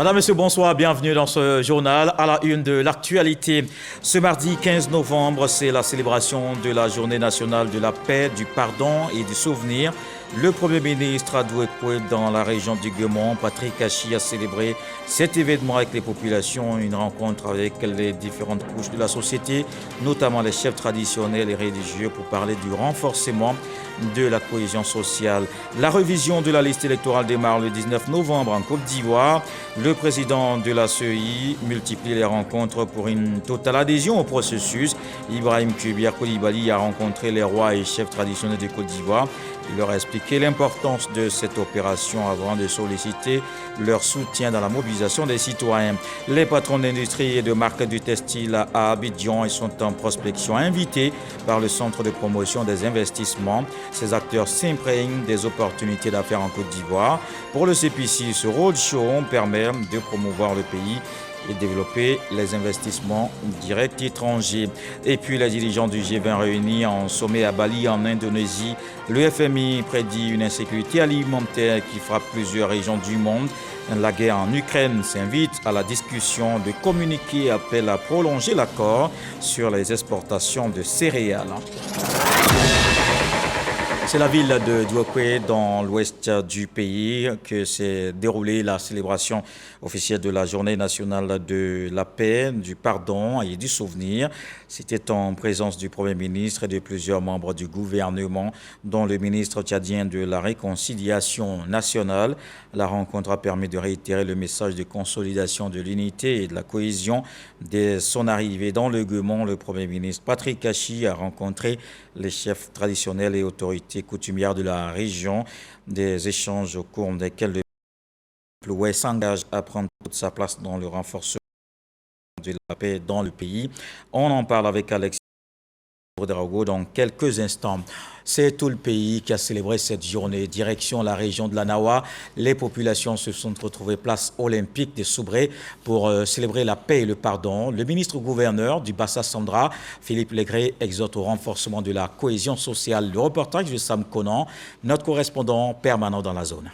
Madame, Monsieur, bonsoir, bienvenue dans ce journal à la une de l'actualité. Ce mardi 15 novembre, c'est la célébration de la Journée nationale de la paix, du pardon et du souvenir. Le Premier ministre a Douekwe dans la région du Guémont, Patrick Achi, a célébré cet événement avec les populations, une rencontre avec les différentes couches de la société, notamment les chefs traditionnels et religieux pour parler du renforcement de la cohésion sociale. La révision de la liste électorale démarre le 19 novembre en Côte d'Ivoire. Le président de la CEI multiplie les rencontres pour une totale adhésion au processus. Ibrahim Koulibaly Coulibaly a rencontré les rois et chefs traditionnels de Côte d'Ivoire. Il leur a expliqué l'importance de cette opération avant de solliciter leur soutien dans la mobilisation des citoyens. Les patrons d'industrie et de marques du textile à Abidjan sont en prospection invités par le Centre de promotion des investissements. Ces acteurs s'imprègnent des opportunités d'affaires en Côte d'Ivoire. Pour le CPC, ce roadshow permet de promouvoir le pays et développer les investissements directs étrangers. Et puis les dirigeants du G20 réunis en sommet à Bali en Indonésie. Le FMI prédit une insécurité alimentaire qui frappe plusieurs régions du monde. La guerre en Ukraine s'invite à la discussion. De communiquer appelle à prolonger l'accord sur les exportations de céréales. C'est la ville de Douekwe, dans l'ouest du pays, que s'est déroulée la célébration officielle de la Journée nationale de la paix, du pardon et du souvenir. C'était en présence du Premier ministre et de plusieurs membres du gouvernement, dont le ministre tchadien de la Réconciliation nationale. La rencontre a permis de réitérer le message de consolidation de l'unité et de la cohésion. Dès son arrivée dans le Guémont, le Premier ministre Patrick Achi a rencontré les chefs traditionnels et autorités coutumières de la région, des échanges au cours desquels le Ouest s'engage à prendre toute sa place dans le renforcement de la paix dans le pays. On en parle avec Alexis Drago dans quelques instants. C'est tout le pays qui a célébré cette journée. Direction la région de la Nawa, les populations se sont retrouvées place olympique de Soubré pour célébrer la paix et le pardon. Le ministre-gouverneur du Bassa Sandra, Philippe Legré, exhorte au renforcement de la cohésion sociale. Le reportage de Sam Conan, notre correspondant permanent dans la zone.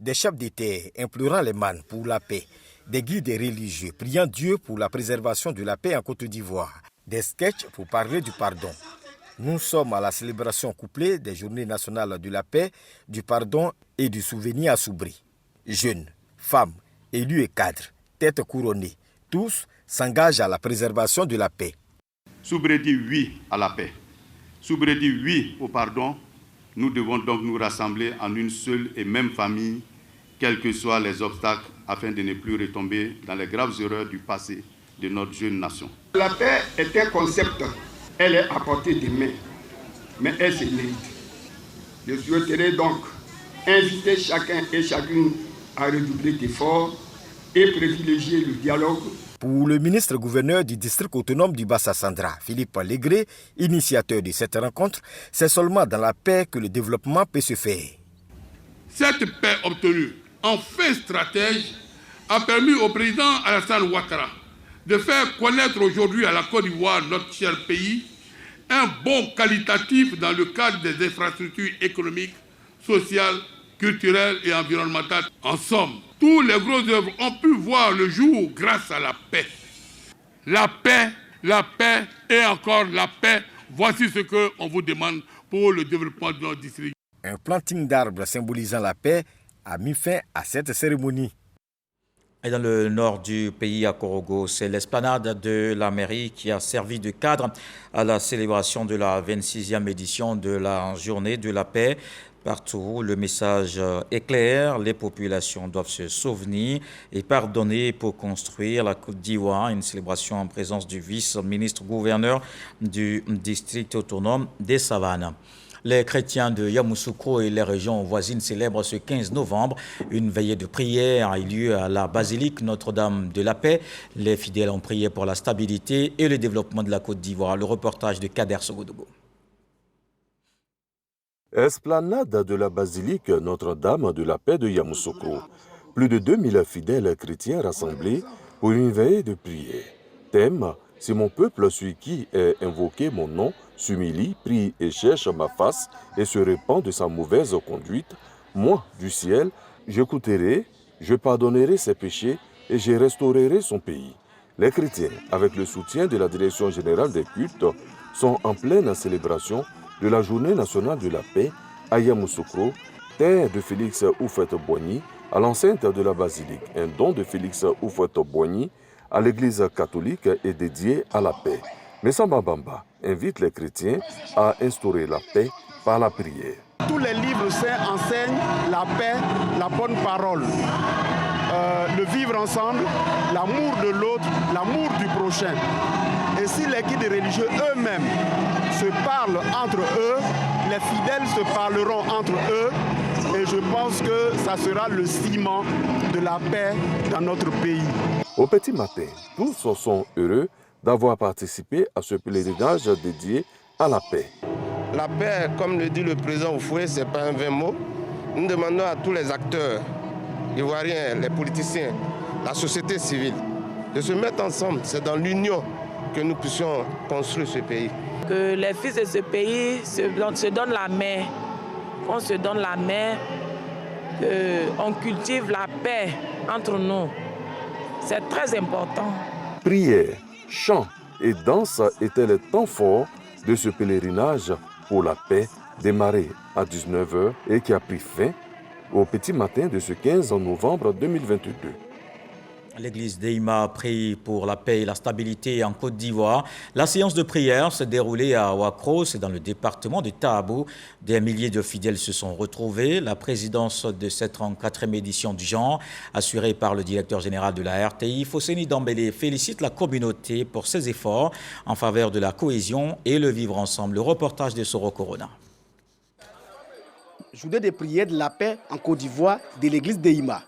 Des chefs d'État implorant les mannes pour la paix, des guides religieux priant Dieu pour la préservation de la paix en Côte d'Ivoire, des sketchs pour parler du pardon. Nous sommes à la célébration couplée des Journées nationales de la paix, du pardon et du souvenir à Soubri. Jeunes, femmes, élus et cadres, têtes couronnées, tous s'engagent à la préservation de la paix. Soubré dit oui à la paix. Soubré dit oui au pardon. Nous devons donc nous rassembler en une seule et même famille, quels que soient les obstacles, afin de ne plus retomber dans les graves erreurs du passé de notre jeune nation. La paix est un concept, elle est à portée des mains, mais elle se mérite. Je souhaiterais donc inviter chacun et chacune à redoubler d'efforts et privilégier le dialogue. Pour le ministre-gouverneur du district autonome du Bassa Sandra, Philippe Legré, initiateur de cette rencontre, c'est seulement dans la paix que le développement peut se faire. Cette paix obtenue en fin stratège a permis au président Alassane Ouattara de faire connaître aujourd'hui à la Côte d'Ivoire, notre cher pays, un bond qualitatif dans le cadre des infrastructures économiques, sociales, culturelles et environnementales. En somme, tous les grosses œuvres ont pu voir le jour grâce à la paix. La paix et encore la paix, voici ce qu'on vous demande pour le développement de notre district. Un planting d'arbres symbolisant la paix a mis fin à cette cérémonie. Et dans le nord du pays, à Korogo, c'est l'esplanade de la mairie qui a servi de cadre à la célébration de la 26e édition de la Journée de la paix. Partout, le message est clair, les populations doivent se souvenir et pardonner pour construire la Côte d'Ivoire. Une célébration en présence du vice-ministre-gouverneur du district autonome des Savanes. Les chrétiens de Yamoussoukro et les régions voisines célèbrent ce 15 novembre. Une veillée de prière a eu lieu à la basilique Notre-Dame de la Paix. Les fidèles ont prié pour la stabilité et le développement de la Côte d'Ivoire. Le reportage de Kader Sogodogo. Esplanade de la basilique Notre-Dame de la Paix de Yamoussoukro. Plus de 2000 fidèles chrétiens rassemblés pour une veillée de prière. Thème: si mon peuple, celui qui est invoqué mon nom, s'humilie, prie et cherche ma face et se repent de sa mauvaise conduite, moi, du ciel, J'écouterai, je pardonnerai ses péchés et je restaurerai son pays. Les chrétiens, avec le soutien de la Direction générale des cultes, sont en pleine célébration de la Journée nationale de la paix à Yamoussoukro, terre de Félix Houphouët-Boigny, à l'enceinte de la basilique. Un don de Félix Houphouët-Boigny à l'Église catholique est dédié à la paix. Messamba Bamba invite les chrétiens à instaurer la paix par la prière. Tous les livres saints enseignent la paix, la bonne parole, le vivre ensemble, l'amour de l'autre, l'amour du prochain. Et si les guides religieux eux-mêmes se parlent entre eux, les fidèles se parleront entre eux. Et je pense que ça sera le ciment de la paix dans notre pays. Au petit matin, tous sont heureux d'avoir participé à ce pèlerinage dédié à la paix. La paix, comme le dit le président Oufoué, ce n'est pas un vain mot. Nous demandons à tous les acteurs ivoiriens, les politiciens, la société civile, de se mettre ensemble. C'est dans l'union que nous puissions construire ce pays. Que les fils de ce pays se donnent la main, qu'on se donne la main, qu'on cultive la paix entre nous. C'est très important. Prière, chant et danse étaient les temps forts de ce pèlerinage pour la paix démarré à 19h et qui a pris fin au petit matin de ce 15 novembre 2022. L'église d'Eima prie pour la paix et la stabilité en Côte d'Ivoire. La séance de prière s'est déroulée à Ouakro, c'est dans le département de Taabou. Des milliers de fidèles se sont retrouvés. La présidence de cette 34e édition du genre, assurée par le directeur général de la RTI, Fosséni Dambélé, félicite la communauté pour ses efforts en faveur de la cohésion et le vivre ensemble. Le reportage de Soro Corona. Journée de prière de la paix en Côte d'Ivoire de l'église d'Eima.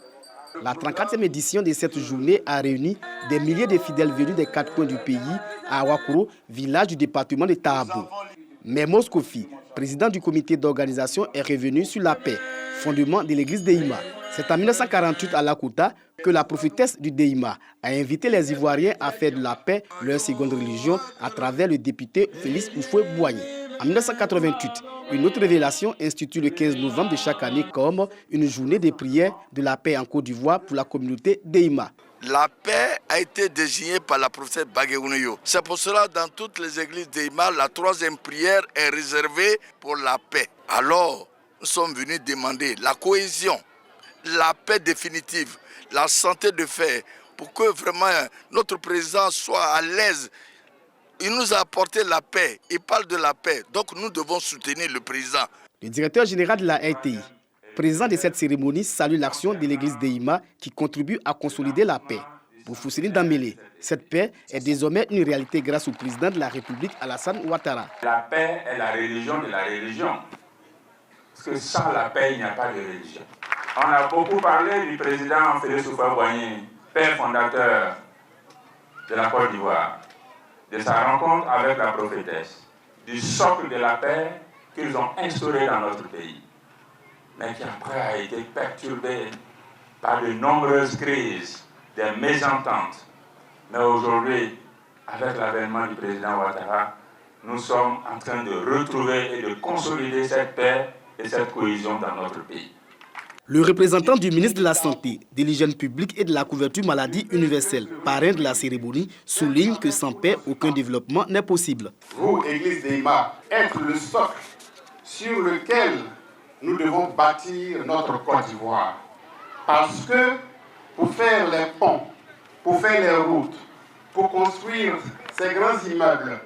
La 34e édition de cette journée a réuni des milliers de fidèles venus des 4 coins du pays à Ouakro, village du département de Taabou. Mais Kofi, président du comité d'organisation, est revenu sur la paix, fondement de l'église d'Eima. C'est en 1948 à Lakota que la prophétesse du Deima a invité les Ivoiriens à faire de la paix leur seconde religion à travers le député Félix Houphouët-Boigny. En 1988, une autre révélation institue le 15 novembre de chaque année comme une journée de prière de la paix en Côte d'Ivoire pour la communauté d'Eima. La paix a été désignée par la prophète Baguéounéo. C'est pour cela dans toutes les églises d'Eima, la 3e prière est réservée pour la paix. Alors, nous sommes venus demander la cohésion, la paix définitive, la santé de fer, pour que vraiment notre président soit à l'aise. Il nous a apporté la paix, il parle de la paix, donc nous devons soutenir le président. Le directeur général de la RTI, président de cette cérémonie, salue l'action de l'église d'Eima qui contribue à consolider la paix. Pour Fosséni Dambélé, cette paix est désormais une réalité grâce au président de la République, Alassane Ouattara. La paix est la religion de la religion. Parce que sans la paix, il n'y a pas de religion. On a beaucoup parlé du président Félix Houphouët-Boigny, père fondateur de la Côte d'Ivoire, de sa rencontre avec la prophétesse, du socle de la paix qu'ils ont instauré dans notre pays, mais qui après a été perturbé par de nombreuses crises, des mésententes. Mais aujourd'hui, avec l'avènement du président Ouattara, nous sommes en train de retrouver et de consolider cette paix et cette cohésion dans notre pays. Le représentant du ministre de la Santé, de l'Hygiène publique et de la couverture maladie universelle, parrain de la cérémonie, souligne que sans paix, aucun développement n'est possible. Vous, Église d'Eima, êtes le socle sur lequel nous devons bâtir notre Côte d'Ivoire. Parce que pour faire les ponts, pour faire les routes, pour construire ces grands immeubles,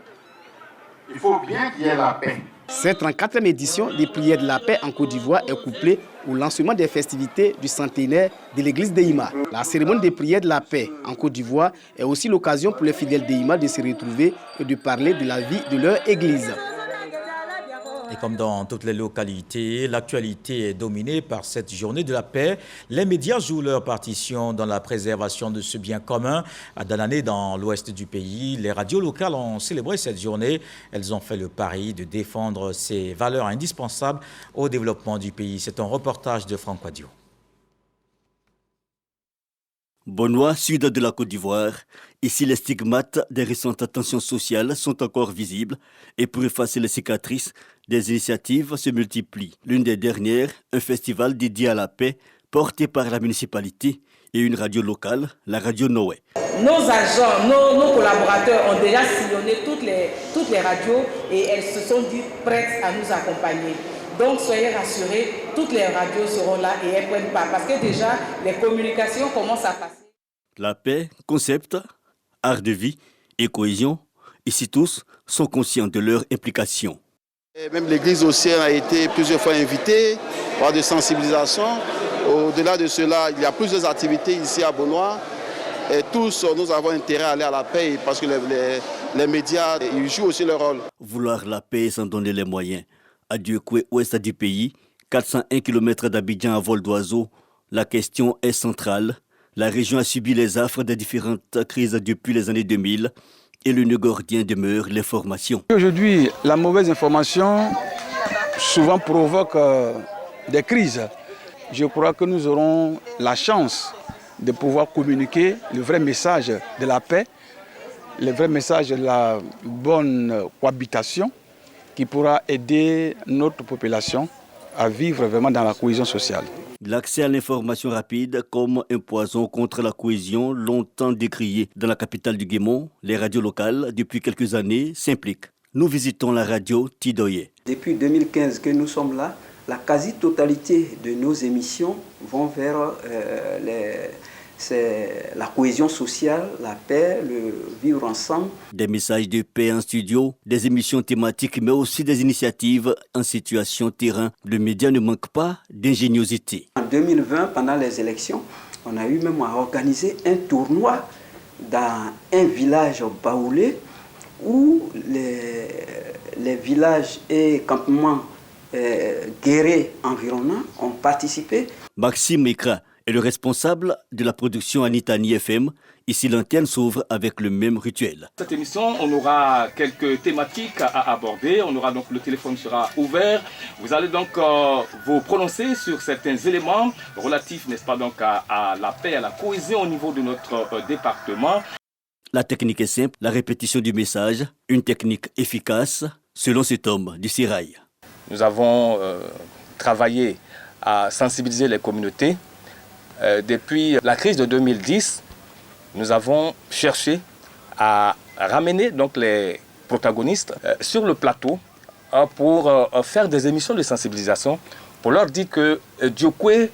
il faut bien qu'il y ait la paix. Cette 34e édition des prières de la paix en Côte d'Ivoire est couplée au lancement des festivités du centenaire de l'église d'Eima. La cérémonie des prières de la paix en Côte d'Ivoire est aussi l'occasion pour les fidèles d'Eima de se retrouver et de parler de la vie de leur église. Et comme dans toutes les localités, l'actualité est dominée par cette journée de la paix. Les médias jouent leur partition dans la préservation de ce bien commun. À Danané, dans l'ouest du pays, les radios locales ont célébré cette journée. Elles ont fait le pari de défendre ces valeurs indispensables au développement du pays. C'est un reportage de Franck Quadio. Bonois, sud de la Côte d'Ivoire. Ici, les stigmates des récentes tensions sociales sont encore visibles et pour effacer les cicatrices, des initiatives se multiplient. L'une des dernières, un festival dédié à la paix, portée par la municipalité et une radio locale, la radio Noé. Nos agents, nos collaborateurs ont déjà sillonné toutes les radios et elles se sont dites prêtes à nous accompagner. Donc soyez rassurés, toutes les radios seront là et elles prennent part parce que déjà les communications commencent à passer. La paix, concept, art de vie et cohésion, ici tous sont conscients de leur implication. Et même l'Église aussi a été plusieurs fois invitée par de sensibilisation. Au-delà de cela, il y a plusieurs activités ici à Beaunois. Et tous, nous avons intérêt à aller à la paix parce que les médias, ils jouent aussi leur rôle. Vouloir la paix sans donner les moyens. À Dieukwé, ouest du pays, 401 km d'Abidjan à vol d'oiseau, la question est centrale. La région a subi les affres des différentes crises depuis les années 2000 et le nœud gordien demeure l'information. Aujourd'hui, la mauvaise information souvent provoque des crises. Je crois que nous aurons la chance de pouvoir communiquer le vrai message de la paix, le vrai message de la bonne cohabitation qui pourra aider notre population à vivre vraiment dans la cohésion sociale. L'accès à l'information rapide comme un poison contre la cohésion, longtemps décrié dans la capitale du Guémon, les radios locales, depuis quelques années, s'impliquent. Nous visitons la radio Tidoye. Depuis 2015 que nous sommes là, la quasi-totalité de nos émissions vont vers la cohésion sociale, la paix, le vivre ensemble. Des messages de paix en studio, des émissions thématiques, mais aussi des initiatives en situation terrain. Le média ne manque pas d'ingéniosité. En 2020, pendant les élections, on a eu même à organiser un tournoi dans un village baoulé où les villages et campements guerriers environnants ont participé. Maxime Ekra est le responsable de la production Anitani FM. Ici, l'antenne s'ouvre avec le même rituel. Cette émission, on aura quelques thématiques à aborder. On aura donc, le téléphone sera ouvert. Vous allez donc vous prononcer sur certains éléments relatifs, n'est-ce pas, donc à la paix, à la cohésion au niveau de notre département. La technique est simple, la répétition du message, une technique efficace, selon cet homme du Sirail. Nous avons travaillé à sensibiliser les communautés. Depuis la crise de 2010, nous avons cherché à ramener donc les protagonistes sur le plateau pour faire des émissions de sensibilisation, pour leur dire que Dieukwé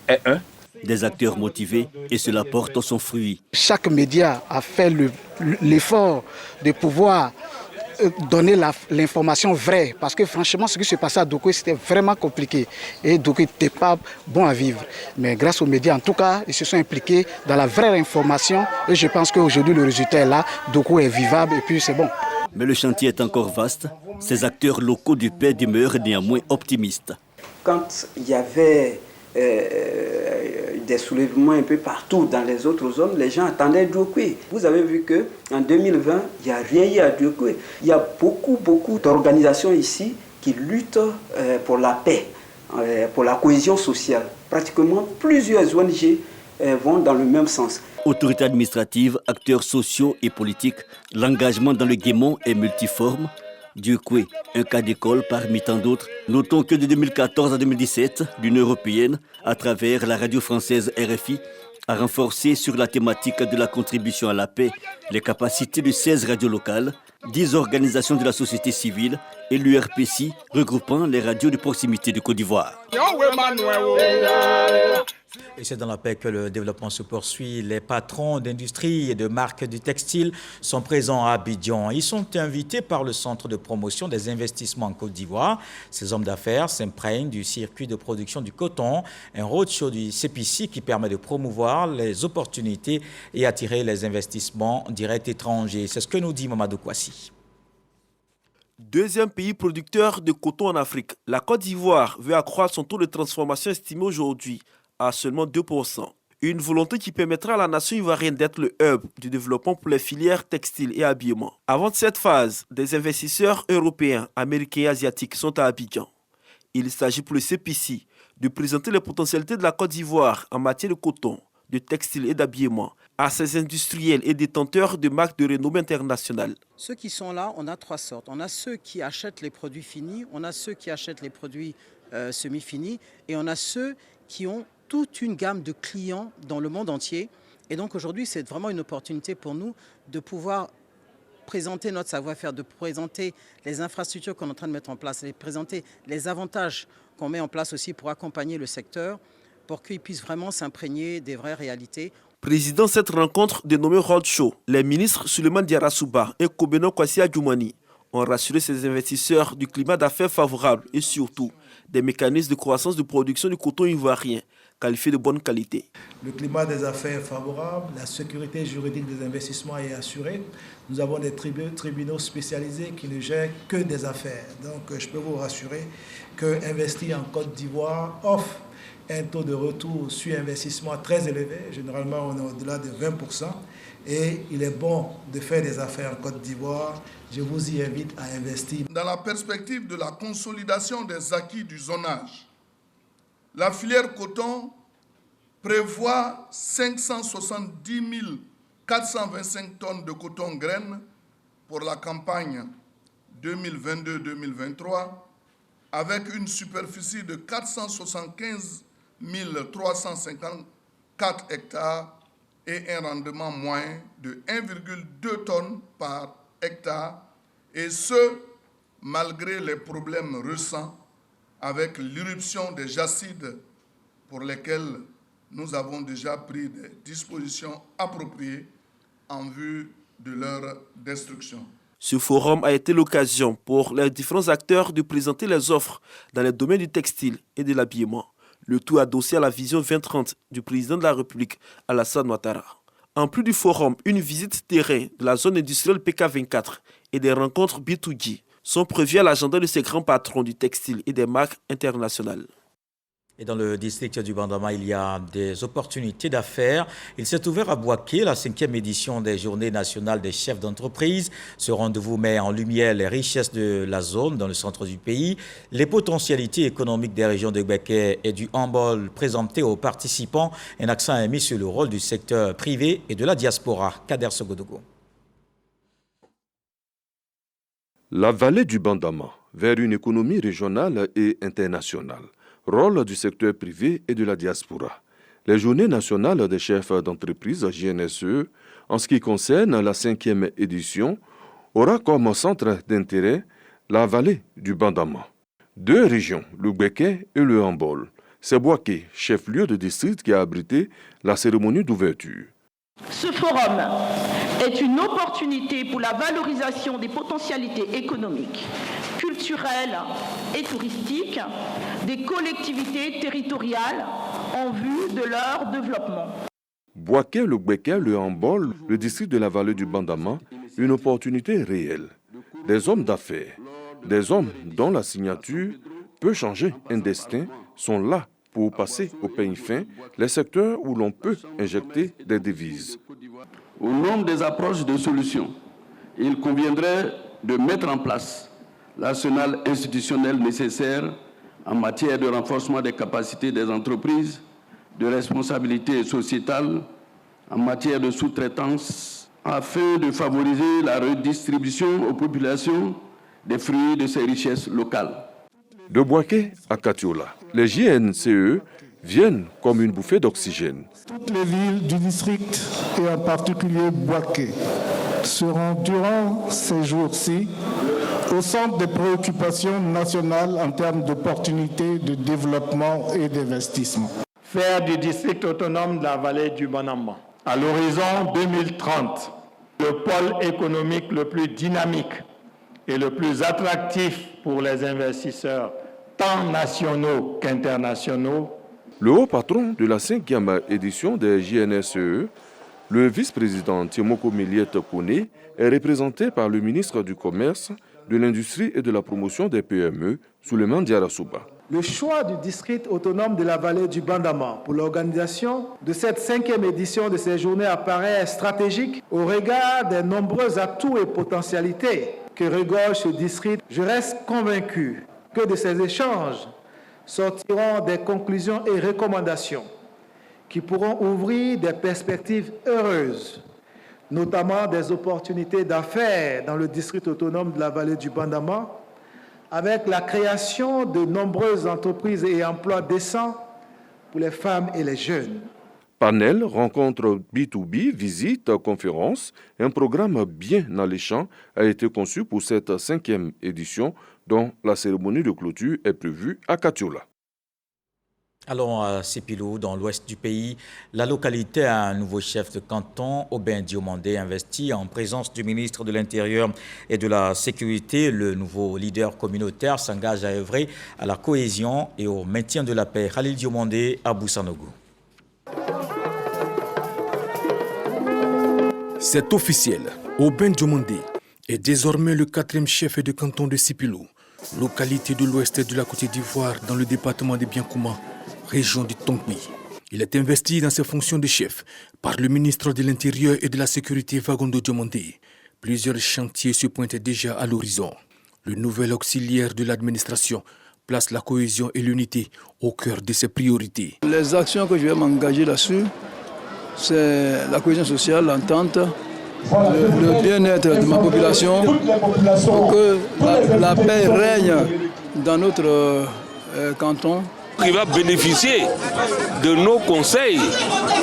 est un. Des acteurs motivés et cela porte son fruit. Chaque média a fait l'effort de pouvoir donner l'information vraie parce que franchement ce qui se passait à Dokwé c'était vraiment compliqué et Dokwé n'était pas bon à vivre, mais grâce aux médias en tout cas ils se sont impliqués dans la vraie information et je pense qu'aujourd'hui le résultat est là, Dokwé est vivable et puis c'est bon. Mais le chantier est encore vaste, ces acteurs locaux du paix demeurent néanmoins optimistes. Quand il y avait des soulèvements un peu partout dans les autres zones, les gens attendaient Dieukwé. Vous avez vu qu'en 2020, il n'y a rien eu à Dieukwé. Il y a beaucoup d'organisations ici qui luttent pour la paix, pour la cohésion sociale. Pratiquement plusieurs ONG vont dans le même sens. Autorités administratives, acteurs sociaux et politiques, l'engagement dans le Guémon est multiforme. Dieukwé, un cas d'école parmi tant d'autres. Notons que de 2014 à 2017, l'Union européenne, à travers la radio française RFI, a renforcé sur la thématique de la contribution à la paix les capacités de 16 radios locales, 10 organisations de la société civile et l'URPC, regroupant les radios de proximité de Côte d'Ivoire. Et c'est dans la paix que le développement se poursuit. Les patrons d'industrie et de marques du textile sont présents à Abidjan. Ils sont invités par le Centre de promotion des investissements en Côte d'Ivoire. Ces hommes d'affaires s'imprègnent du circuit de production du coton, un roadshow du CPC qui permet de promouvoir les opportunités et attirer les investissements directs étrangers. C'est ce que nous dit Mamadou Kouassi. Deuxième pays producteur de coton en Afrique, la Côte d'Ivoire veut accroître son taux de transformation estimé aujourd'hui à seulement 2%. Une volonté qui permettra à la nation ivoirienne d'être le hub du développement pour les filières textiles et habillement. Avant cette phase, des investisseurs européens, américains et asiatiques sont à Abidjan. Il s'agit pour le CPC de présenter les potentialités de la Côte d'Ivoire en matière de coton, de textile et d'habillement à ces industriels et détenteurs de marques de renommée internationale. Ceux qui sont là, on a trois sortes. On a ceux qui achètent les produits finis, on a ceux qui achètent les produits semi-finis et on a ceux qui ont toute une gamme de clients dans le monde entier. Et donc aujourd'hui, c'est vraiment une opportunité pour nous de pouvoir présenter notre savoir-faire, de présenter les infrastructures qu'on est en train de mettre en place, de présenter les avantages qu'on met en place aussi pour accompagner le secteur, pour qu'ils puissent vraiment s'imprégner des vraies réalités. Président de cette rencontre dénommée Roadshow, les ministres Suleiman Diarra Souba et Kobeno Kwasi Adjoumani ont rassuré ces investisseurs du climat d'affaires favorable et surtout des mécanismes de croissance de production du coton ivoirien qualifié de bonne qualité. Le climat des affaires est favorable, la sécurité juridique des investissements est assurée. Nous avons des tribunaux spécialisés qui ne gèrent que des affaires. Donc je peux vous rassurer qu'investir en Côte d'Ivoire offre un taux de retour sur investissement très élevé. Généralement, on est au-delà de 20%. Et il est bon de faire des affaires en Côte d'Ivoire. Je vous y invite à investir. Dans la perspective de la consolidation des acquis du zonage, la filière coton prévoit 570 425 tonnes de coton graines pour la campagne 2022-2023 avec une superficie de 475 354 hectares et un rendement moyen de 1,2 tonnes par hectare, et ce, malgré les problèmes récents avec l'irruption des jacides pour lesquels nous avons déjà pris des dispositions appropriées en vue de leur destruction. Ce forum a été l'occasion pour les différents acteurs de présenter les offres dans les domaines du textile et de l'habillement. Le tout adossé à la vision 2030 du président de la République, Alassane Ouattara. En plus du forum, une visite terrain de la zone industrielle PK24 et des rencontres B2G sont prévues à l'agenda de ces grands patrons du textile et des marques internationales. Et dans le district du Bandama, il y a des opportunités d'affaires. Il s'est ouvert à Bouaké la 5e édition des Journées nationales des chefs d'entreprise. Ce rendez-vous met en lumière les richesses de la zone dans le centre du pays, les potentialités économiques des régions de Bouaké et du Hambol présentées aux participants. Un accent est mis sur le rôle du secteur privé et de la diaspora. Kader Sogodogo. La vallée du Bandama vers une économie régionale et internationale. Rôle du secteur privé et de la diaspora. Les Journées nationales des chefs d'entreprise JNSE, en ce qui concerne la 5e édition, aura comme centre d'intérêt la vallée du Bandama. Deux régions, le Bouaké et le Hambol. C'est Bouaké, chef-lieu de district, qui a abrité la cérémonie d'ouverture. Ce forum est une opportunité pour la valorisation des potentialités économiques, culturelles et touristiques des collectivités territoriales en vue de leur développement. Bouaké, le Bouaké, le Hambol, le district de la vallée du Bandama, une opportunité réelle. Des hommes d'affaires, des hommes dont la signature peut changer un destin, sont là pour passer au peigne fin les secteurs où l'on peut injecter des devises. Au nom des approches de solutions, il conviendrait de mettre en place l'arsenal institutionnel nécessaire en matière de renforcement des capacités des entreprises, de responsabilité sociétale, en matière de sous-traitance, afin de favoriser la redistribution aux populations des fruits de ces richesses locales. De Bouaké à Katiola, les JNCE viennent comme une bouffée d'oxygène. Toutes les villes du district, et en particulier Bouaké, seront durant ces jours-ci au centre des préoccupations nationales en termes d'opportunités de développement et d'investissement. Faire du district autonome de la vallée du Bandama, à l'horizon 2030, le pôle économique le plus dynamique et le plus attractif pour les investisseurs, tant nationaux qu'internationaux. Le haut patron de la 5e édition des JNSE, le vice-président Tiemoko Miliette Kone, est représenté par le ministre du Commerce, de l'Industrie et de la Promotion des PME, Suleiman Diarra Souba. Le choix du district autonome de la vallée du Bandama pour l'organisation de cette 5e édition de ces journées apparaît stratégique au regard des nombreux atouts et potentialités que regorge ce district. Je reste convaincu que de ces échanges sortiront des conclusions et recommandations qui pourront ouvrir des perspectives heureuses, notamment des opportunités d'affaires dans le district autonome de la vallée du Bandama, avec la création de nombreuses entreprises et emplois décents pour les femmes et les jeunes. Panel, rencontre B2B, visite, conférence, un programme bien alléchant a été conçu pour cette 5e édition dont la cérémonie de clôture est prévue à Katiola. Allons à Sipilou, dans l'ouest du pays. La localité a un nouveau chef de canton, Aubin Diomandé, investi en présence du ministre de l'Intérieur et de la Sécurité. Le nouveau leader communautaire s'engage à œuvrer à la cohésion et au maintien de la paix. Khalil Diomandé à Boussanogo. C'est officiel. Aubin Diomandé est désormais le 4e chef de canton de Sipilou, localité de l'ouest de la Côte d'Ivoire dans le département de Biankouma, région du Tongbi. Il est investi dans ses fonctions de chef par le ministre de l'Intérieur et de la Sécurité Vagondo Diomandé. Plusieurs chantiers se pointent déjà à l'horizon. Le nouvel auxiliaire de l'administration place la cohésion et l'unité au cœur de ses priorités. Les actions que je vais m'engager là-dessus, c'est la cohésion sociale, l'entente, le bien-être de ma population, pour que la paix règne dans notre canton. Il va bénéficier de nos conseils.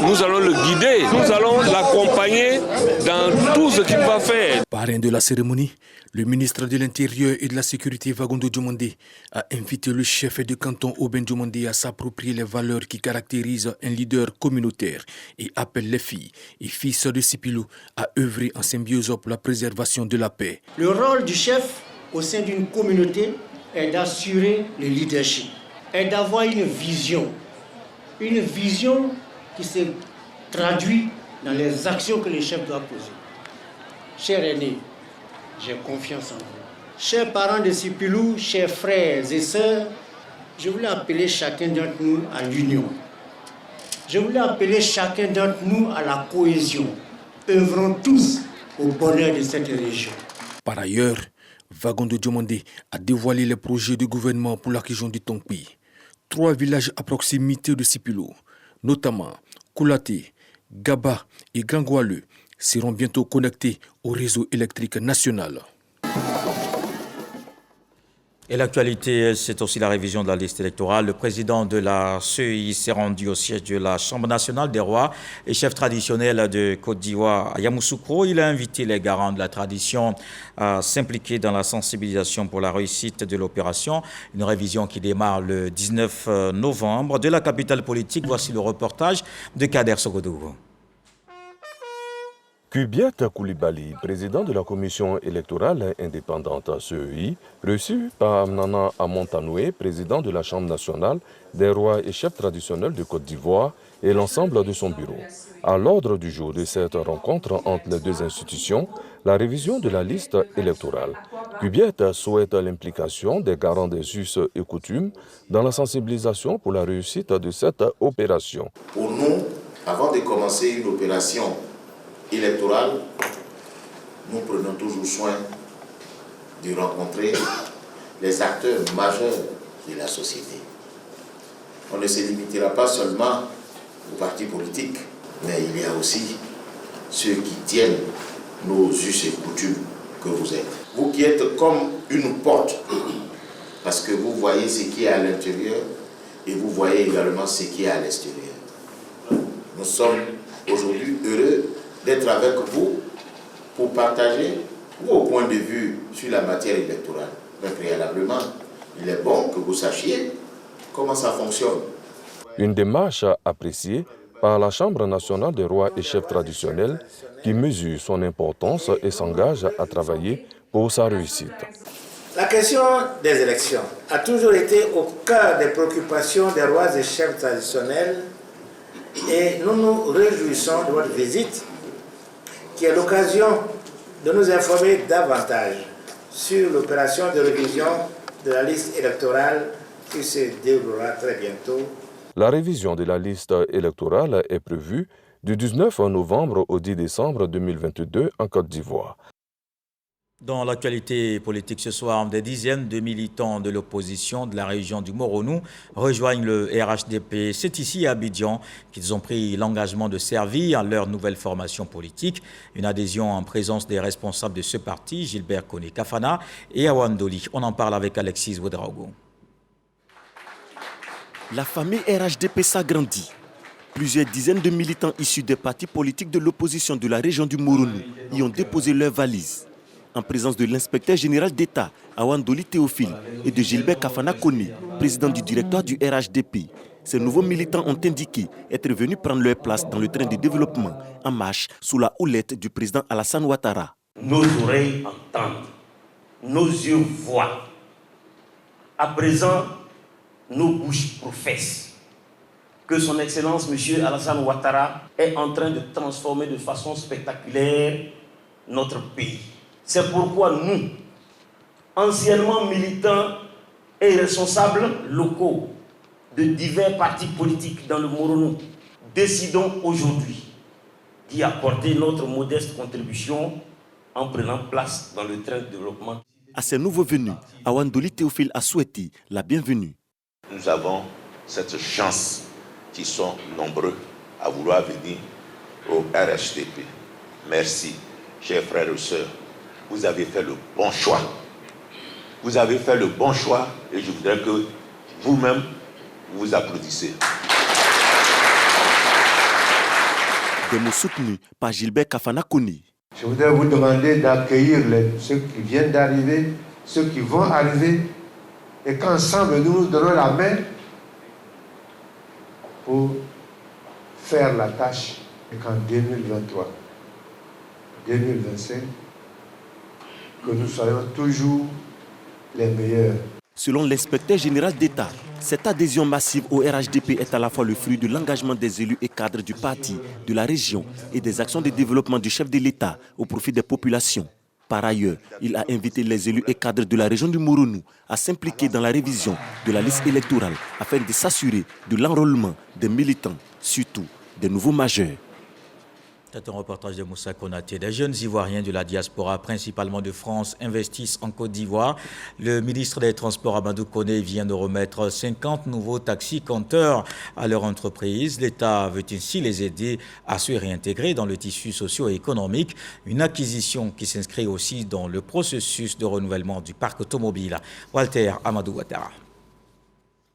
Nous allons le guider, nous allons l'accompagner dans tout ce qu'il va faire. Parrain de la cérémonie, le ministre de l'Intérieur et de la Sécurité Vagondo Diomandé a invité le chef de canton Aubin Diomandé à s'approprier les valeurs qui caractérisent un leader communautaire et appelle les filles et fils de Sipilou à œuvrer en symbiose pour la préservation de la paix. Le rôle du chef au sein d'une communauté est d'assurer le leadership, est d'avoir une vision qui se traduit dans les actions que le chef doit poser. Chers aînés, j'ai confiance en vous. Chers parents de Sipilou, chers frères et sœurs, je voulais appeler chacun d'entre nous à l'union. Je voulais appeler chacun d'entre nous à la cohésion. Œuvrons tous au bonheur de cette région. Par ailleurs, Vagondo Diomandé a dévoilé les projets du gouvernement pour la région du Tongbi. 3 villages à proximité de Sipilou, notamment Koulaté, Gaba et Gangoualeu, seront bientôt connectés au réseau électrique national. Et l'actualité, c'est aussi la révision de la liste électorale. Le président de la CEI s'est rendu au siège de la Chambre nationale des rois et chef traditionnel de Côte d'Ivoire, Yamoussoukro. Il a invité les garants de la tradition à s'impliquer dans la sensibilisation pour la réussite de l'opération. Une révision qui démarre le 19 novembre. De la capitale politique, voici le reportage de Kader Sogodougou. Kubiat Koulibaly, président de la commission électorale indépendante CEI, reçu par Nana Amontanoué, président de la Chambre nationale des rois et chefs traditionnels de Côte d'Ivoire et l'ensemble de son bureau. À l'ordre du jour de cette rencontre entre les deux institutions, la révision de la liste électorale. Kubiat souhaite l'implication des garants des us et coutumes dans la sensibilisation pour la réussite de cette opération. Pour nous, avant de commencer une opération électorale, nous prenons toujours soin de rencontrer les acteurs majeurs de la société. On ne se limitera pas seulement aux partis politiques, mais il y a aussi ceux qui tiennent nos us et coutumes que vous êtes. Vous qui êtes comme une porte, parce que vous voyez ce qui est à l'intérieur et vous voyez également ce qui est à l'extérieur. Nous sommes aujourd'hui heureux d'être avec vous pour partager vos points de vue sur la matière électorale. Mais préalablement, il est bon que vous sachiez comment ça fonctionne. Une démarche appréciée par la Chambre nationale des rois et chefs traditionnels qui mesure son importance et s'engage à travailler pour sa réussite. La question des élections a toujours été au cœur des préoccupations des rois et chefs traditionnels et nous nous réjouissons de votre visite qui est l'occasion de nous informer davantage sur l'opération de révision de la liste électorale qui se déroulera très bientôt. La révision de la liste électorale est prévue du 19 novembre au 10 décembre 2022 en Côte d'Ivoire. Dans l'actualité politique ce soir, des dizaines de militants de l'opposition de la région du Moronou rejoignent le RHDP. C'est ici à Abidjan qu'ils ont pris l'engagement de servir leur nouvelle formation politique. Une adhésion en présence des responsables de ce parti, Gilbert Koné Kafana et Awandoli. On en parle avec Alexis Ouedraogo. La famille RHDP s'agrandit. Plusieurs dizaines de militants issus des partis politiques de l'opposition de la région du Moronou y ont déposé leurs valises. En présence de l'inspecteur général d'État, Awandoli Théophile, et de Gilbert Kafana Kone, président du directoire du RHDP, ces nouveaux militants ont indiqué être venus prendre leur place dans le train de développement en marche sous la houlette du président Alassane Ouattara. Nos oreilles entendent, nos yeux voient. À présent, nos bouches professent que son Excellence M. Alassane Ouattara est en train de transformer de façon spectaculaire notre pays. C'est pourquoi nous, anciennement militants et responsables locaux de divers partis politiques dans le Moronou, décidons aujourd'hui d'y apporter notre modeste contribution en prenant place dans le train de développement. À ces nouveaux venus, Awandoli Théophile a souhaité la bienvenue. Nous avons cette chance qui sont nombreux à vouloir venir au RHDP. Merci, chers frères et sœurs. Vous avez fait le bon choix. Vous avez fait le bon choix et je voudrais que vous-même vous applaudissez. Des mots soutenus par Gilbert Kafana Kone. Je voudrais vous demander d'accueillir ceux qui viennent d'arriver, ceux qui vont arriver, et qu'ensemble nous nous donnons la main pour faire la tâche, et qu'en 2023, 2025, que nous soyons toujours les meilleurs. Selon l'inspecteur général d'État, cette adhésion massive au RHDP est à la fois le fruit de l'engagement des élus et cadres du parti, de la région et des actions de développement du chef de l'État au profit des populations. Par ailleurs, il a invité les élus et cadres de la région du Moronou à s'impliquer dans la révision de la liste électorale afin de s'assurer de l'enrôlement des militants, surtout des nouveaux majeurs. C'est un reportage de Moussa Konaté. Des jeunes Ivoiriens de la diaspora, principalement de France, investissent en Côte d'Ivoire. Le ministre des Transports, Amadou Koné, vient de remettre 50 nouveaux taxis-compteurs à leur entreprise. L'État veut ainsi les aider à se réintégrer dans le tissu socio-économique. Une acquisition qui s'inscrit aussi dans le processus de renouvellement du parc automobile. Walter Amadou Ouattara.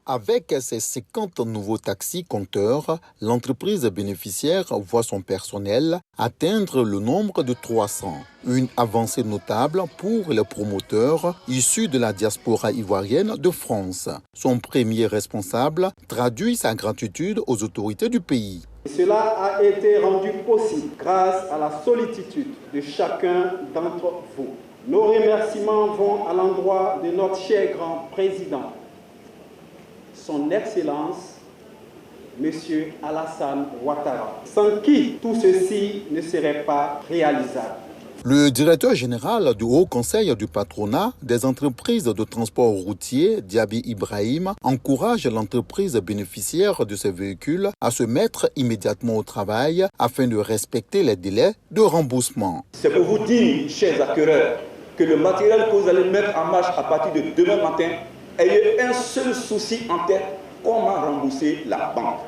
Avec ses 50 nouveaux taxis-compteurs, l'entreprise bénéficiaire voit son personnel atteindre le nombre de 300. Une avancée notable pour les promoteurs issus de la diaspora ivoirienne de France. Son premier responsable traduit sa gratitude aux autorités du pays. Cela a été rendu possible grâce à la sollicitude de chacun d'entre vous. Nos remerciements vont à l'endroit de notre cher grand président, Son Excellence, M. Alassane Ouattara, sans qui tout ceci ne serait pas réalisable. Le directeur général du Haut Conseil du patronat des entreprises de transport routier, Diaby Ibrahim, encourage l'entreprise bénéficiaire de ces véhicules à se mettre immédiatement au travail afin de respecter les délais de remboursement. C'est pour vous dire, chers acquéreurs, que le matériel que vous allez mettre en marche à partir de demain matin, ayez un seul souci en tête, comment rembourser la banque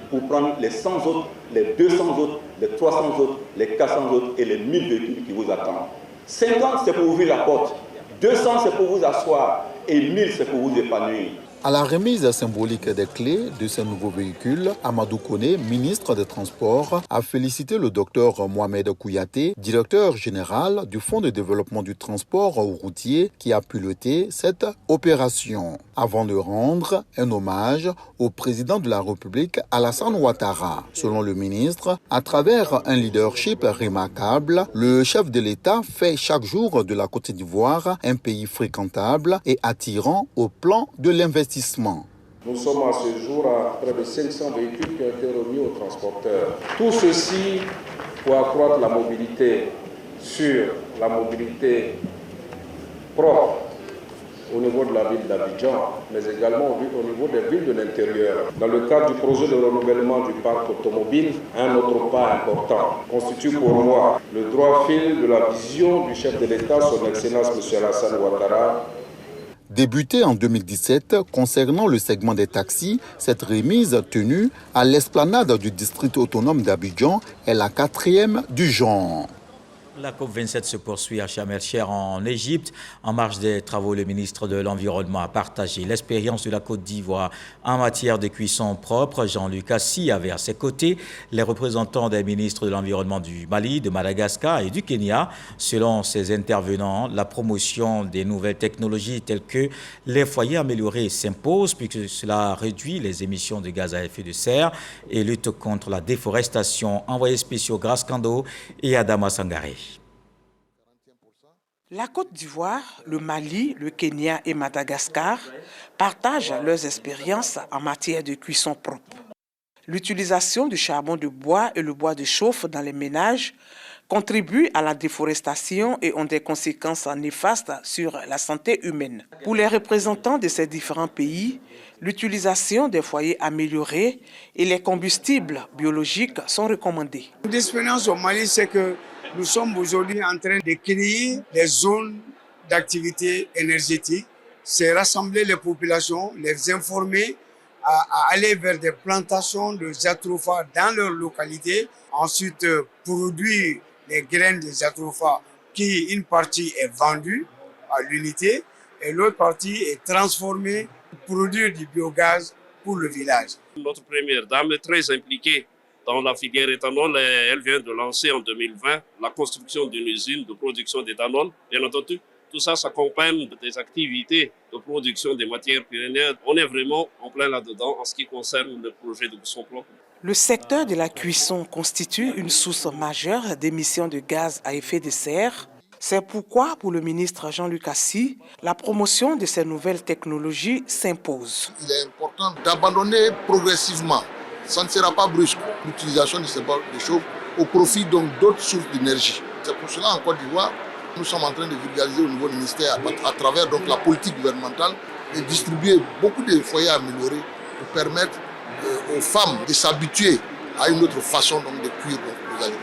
pour prendre les 100 autres, les 200 autres, les 300 autres, les 400 autres et les 1000 véhicules qui vous attendent. 50, c'est pour ouvrir la porte. 200, c'est pour vous asseoir. Et 1000, c'est pour vous épanouir. À la remise symbolique des clés de ces nouveaux véhicules, Amadou Koné, ministre des Transports, a félicité le docteur Mohamed Kouyaté, directeur général du Fonds de développement du transport routier, qui a piloté cette opération, avant de rendre un hommage au président de la République, Alassane Ouattara. Selon le ministre, à travers un leadership remarquable, le chef de l'État fait chaque jour de la Côte d'Ivoire un pays fréquentable et attirant au plan de l'investissement. Nous sommes à ce jour à près de 500 véhicules qui ont été remis aux transporteurs. Tout ceci pour accroître la mobilité sur la mobilité propre au niveau de la ville d'Abidjan, mais également au niveau des villes de l'intérieur. Dans le cadre du projet de renouvellement du parc automobile, un autre pas important constitue pour moi le droit fil de la vision du chef de l'État, son Excellence M. Alassane Ouattara. Débutée en 2017, concernant le segment des taxis, cette remise tenue à l'esplanade du district autonome d'Abidjan est la 4e du genre. La COP27 se poursuit à Sharm el-Cheikh en Égypte. En marge des travaux, le ministre de l'Environnement a partagé l'expérience de la Côte d'Ivoire en matière de cuisson propre. Jean-Luc Assis avait à ses côtés les représentants des ministres de l'Environnement du Mali, de Madagascar et du Kenya. Selon ces intervenants, la promotion des nouvelles technologies telles que les foyers améliorés s'impose puisque cela réduit les émissions de gaz à effet de serre et lutte contre la déforestation. Envoyés spéciaux Grace Kando et Adama Sangaré. La Côte d'Ivoire, le Mali, le Kenya et Madagascar partagent leurs expériences en matière de cuisson propre. L'utilisation du charbon de bois et le bois de chauffe dans les ménages contribuent à la déforestation et ont des conséquences néfastes sur la santé humaine. Pour les représentants de ces différents pays, l'utilisation des foyers améliorés et les combustibles biologiques sont recommandés. L'expérience au Mali, c'est que nous sommes aujourd'hui en train de créer des zones d'activité énergétique. C'est rassembler les populations, les informer à aller vers des plantations de jatropha dans leur localité. Ensuite, produire les graines de jatropha qui, une partie est vendue à l'unité et l'autre partie est transformée pour produire du biogaz pour le village. Notre première dame est très impliquée dans la filière éthanol. Elle vient de lancer en 2020 la construction d'une usine de production d'éthanol. Bien entendu, tout ça s'accompagne des activités de production des matières premières. On est vraiment en plein là-dedans en ce qui concerne le projet de cuisson propre. Le secteur de la cuisson constitue une source majeure d'émissions de gaz à effet de serre. C'est pourquoi, pour le ministre Jean-Luc Assis, la promotion de ces nouvelles technologies s'impose. Il est important d'abandonner progressivement. Ça ne sera pas brusque, l'utilisation de ces bois de chauffe au profit d'autres sources d'énergie. C'est pour cela en Côte d'Ivoire, nous sommes en train de vulgariser au niveau du ministère à travers la politique gouvernementale et distribuer beaucoup de foyers améliorés pour permettre aux femmes de s'habituer à une autre façon de cuire les aliments.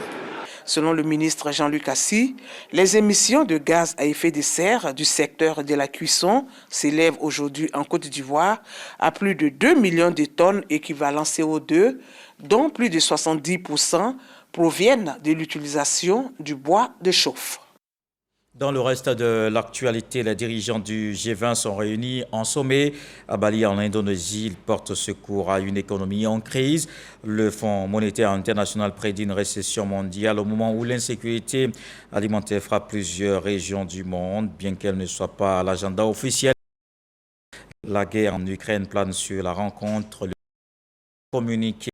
Selon le ministre Jean-Luc Assis, les émissions de gaz à effet de serre du secteur de la cuisson s'élèvent aujourd'hui en Côte d'Ivoire à plus de 2 millions de tonnes équivalent CO2, dont plus de 70% proviennent de l'utilisation du bois de chauffe. Dans le reste de l'actualité, les dirigeants du G20 sont réunis en sommet à Bali, en Indonésie. Ils portent secours à une économie en crise. Le Fonds monétaire international prédit une récession mondiale au moment où l'insécurité alimentaire frappe plusieurs régions du monde, bien qu'elle ne soit pas à l'agenda officiel. La guerre en Ukraine plane sur la rencontre. Le communiqué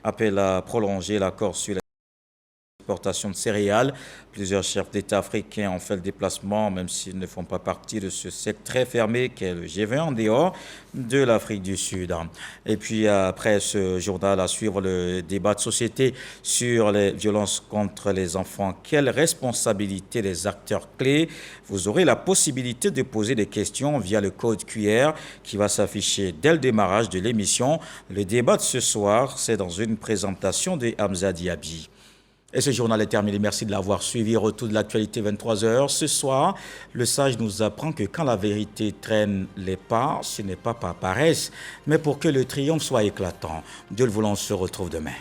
appelle à prolonger l'accord sur l'exportation de céréales. Plusieurs chefs d'État africains ont fait le déplacement, même s'ils ne font pas partie de ce cercle très fermé qu'est le G20 en dehors de l'Afrique du Sud. Et puis après ce journal, à suivre le débat de société sur les violences contre les enfants. Quelle responsabilité des acteurs clés? Vous aurez la possibilité de poser des questions via le code QR qui va s'afficher dès le démarrage de l'émission. Le débat de ce soir, c'est dans une présentation de Hamza Diaby. Et ce journal est terminé. Merci de l'avoir suivi. Retour de l'actualité 23h. Ce soir, le sage nous apprend que quand la vérité traîne les pas, ce n'est pas par paresse, mais pour que le triomphe soit éclatant. Dieu le voulant, on se retrouve demain.